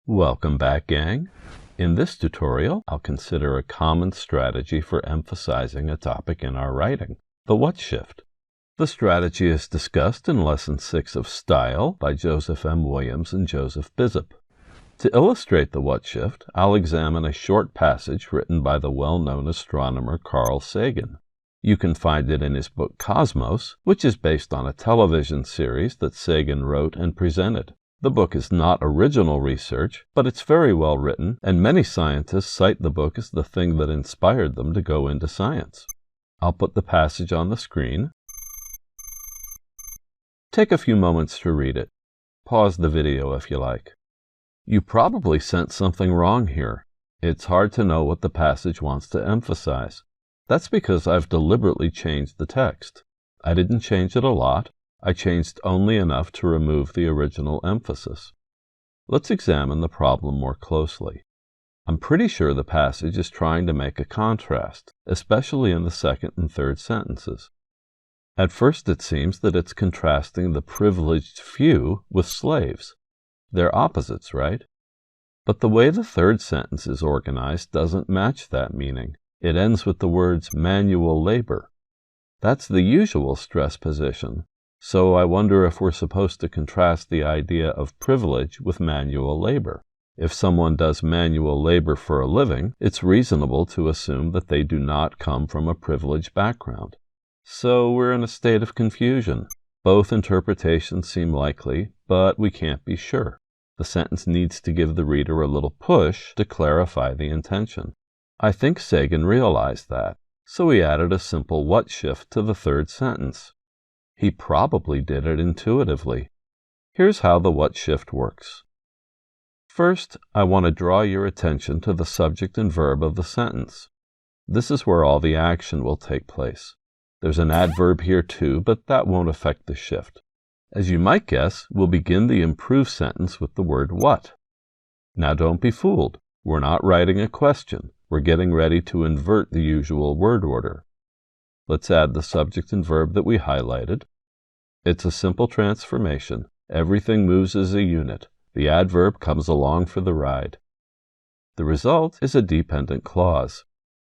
Welcome back, gang. In this tutorial, I'll consider a common strategy for emphasizing a topic in our writing, the what shift. The strategy is discussed in Lesson 6 of Style by Joseph M. Williams and Joseph Bissop. To illustrate the what shift, I'll examine a short passage written by the well-known astronomer Carl Sagan. You can find it in his book Cosmos, which is based on a television series that Sagan wrote and presented. The book is not original research, but it's very well written, and many scientists cite the book as the thing that inspired them to go into science. I'll put the passage on the screen. Take a few moments to read it. Pause the video if you like. You probably sensed something wrong here. It's hard to know what the passage wants to emphasize. That's because I've deliberately changed the text. I didn't change it a lot. I changed only enough to remove the original emphasis. Let's examine the problem more closely. I'm pretty sure the passage is trying to make a contrast, especially in the second and third sentences. At first it seems that it's contrasting the privileged few with slaves. They're opposites, right? But the way the third sentence is organized doesn't match that meaning. It ends with the words manual labor. That's the usual stress position. So I wonder if we're supposed to contrast the idea of privilege with manual labor. If someone does manual labor for a living, it's reasonable to assume that they do not come from a privileged background. So we're in a state of confusion. Both interpretations seem likely, but we can't be sure. The sentence needs to give the reader a little push to clarify the intention. I think Sagan realized that, so he added a simple what shift to the third sentence. He probably did it intuitively. Here's how the what shift works. First, I want to draw your attention to the subject and verb of the sentence. This is where all the action will take place. There's an adverb here too, but that won't affect the shift. As you might guess, we'll begin the improved sentence with the word what. Now don't be fooled. We're not writing a question. We're getting ready to invert the usual word order. Let's add the subject and verb that we highlighted. It's a simple transformation. Everything moves as a unit. The adverb comes along for the ride. The result is a dependent clause.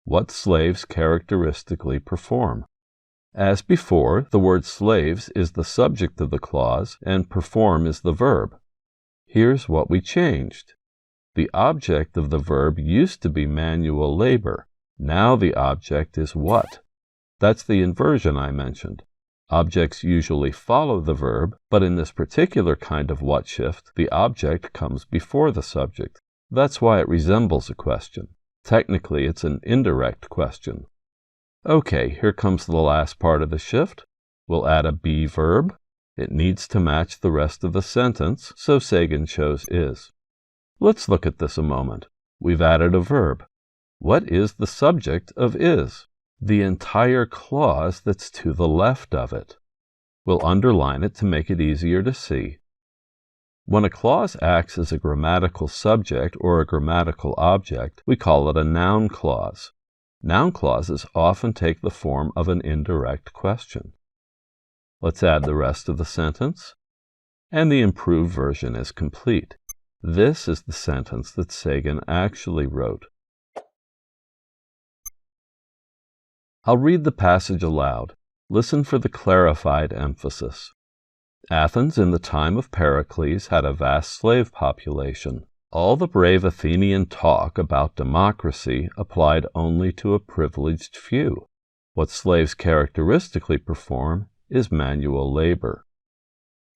What slaves characteristically perform. As before, the word slaves is the subject of the clause and perform is the verb. Here's what we changed. The object of the verb used to be manual labor. Now the object is what? That's the inversion I mentioned. Objects usually follow the verb, but in this particular kind of what shift, the object comes before the subject. That's why it resembles a question. Technically, it's an indirect question. Okay, here comes the last part of the shift. We'll add a be verb. It needs to match the rest of the sentence, so Sagan chose is. Let's look at this a moment. We've added a verb. What is the subject of is? The entire clause that's to the left of it. We'll underline it to make it easier to see. When a clause acts as a grammatical subject or a grammatical object, we call it a noun clause. Noun clauses often take the form of an indirect question. Let's add the rest of the sentence, and the improved version is complete. This is the sentence that Sagan actually wrote. I'll read the passage aloud. Listen for the clarified emphasis. Athens in the time of Pericles had a vast slave population. All the brave Athenian talk about democracy applied only to a privileged few. What slaves characteristically perform is manual labor.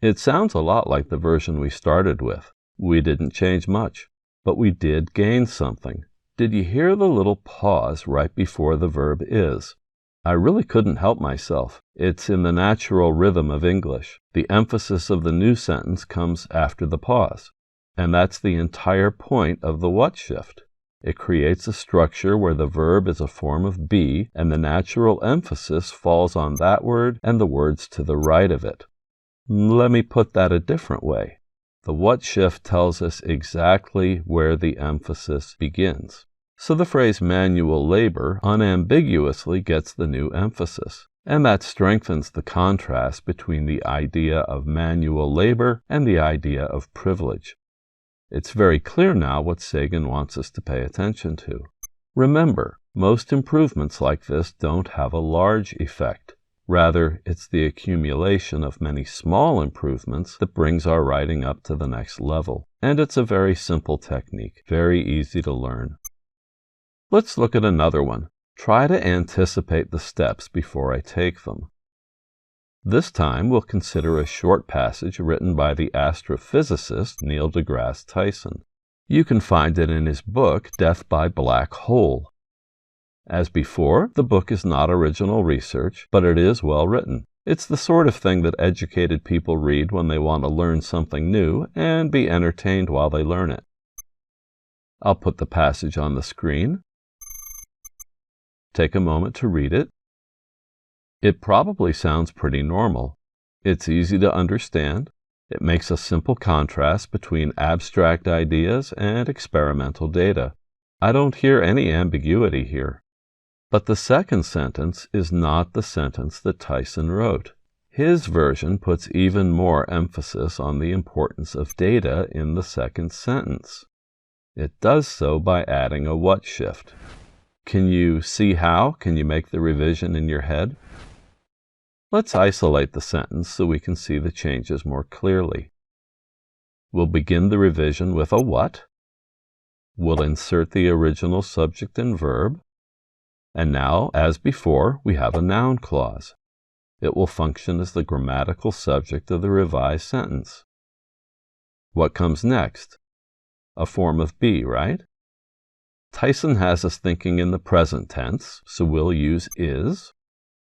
It sounds a lot like the version we started with. We didn't change much, but we did gain something. Did you hear the little pause right before the verb is? I really couldn't help myself. It's in the natural rhythm of English. The emphasis of the new sentence comes after the pause. And that's the entire point of the what shift. It creates a structure where the verb is a form of be, and the natural emphasis falls on that word and the words to the right of it. Let me put that a different way. The what shift tells us exactly where the emphasis begins. So the phrase manual labor unambiguously gets the new emphasis, and that strengthens the contrast between the idea of manual labor and the idea of privilege. It's very clear now what Sagan wants us to pay attention to. Remember, most improvements like this don't have a large effect. Rather, it's the accumulation of many small improvements that brings our writing up to the next level. And it's a very simple technique, very easy to learn. Let's look at another one. Try to anticipate the steps before I take them. This time we'll consider a short passage written by the astrophysicist Neil deGrasse Tyson. You can find it in his book, Death by Black Hole. As before, the book is not original research, but it is well written. It's the sort of thing that educated people read when they want to learn something new and be entertained while they learn it. I'll put the passage on the screen. Take a moment to read it. It probably sounds pretty normal. It's easy to understand. It makes a simple contrast between abstract ideas and experimental data. I don't hear any ambiguity here. But the second sentence is not the sentence that Tyson wrote. His version puts even more emphasis on the importance of data in the second sentence. It does so by adding a what shift. Can you see how? Can you make the revision in your head? Let's isolate the sentence so we can see the changes more clearly. We'll begin the revision with a what. We'll insert the original subject and verb. And now, as before, we have a noun clause. It will function as the grammatical subject of the revised sentence. What comes next? A form of be, right? Tyson has us thinking in the present tense, so we'll use is,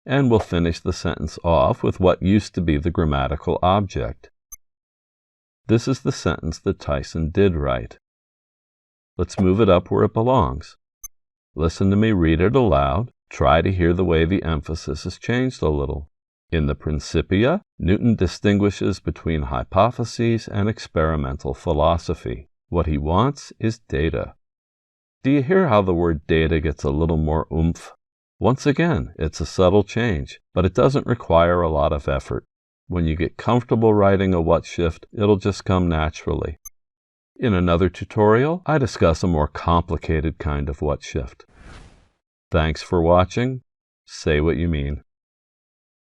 and we'll finish the sentence off with what used to be the grammatical object. This is the sentence that Tyson did write. Let's move it up where it belongs. Listen to me read it aloud. Try to hear the way the emphasis has changed a little. In the Principia, Newton distinguishes between hypotheses and experimental philosophy. What he wants is data. Do you hear how the word data gets a little more oomph? Once again, it's a subtle change, but it doesn't require a lot of effort. When you get comfortable writing a what shift, it'll just come naturally. In another tutorial, I discuss a more complicated kind of what shift. Thanks for watching. Say what you mean.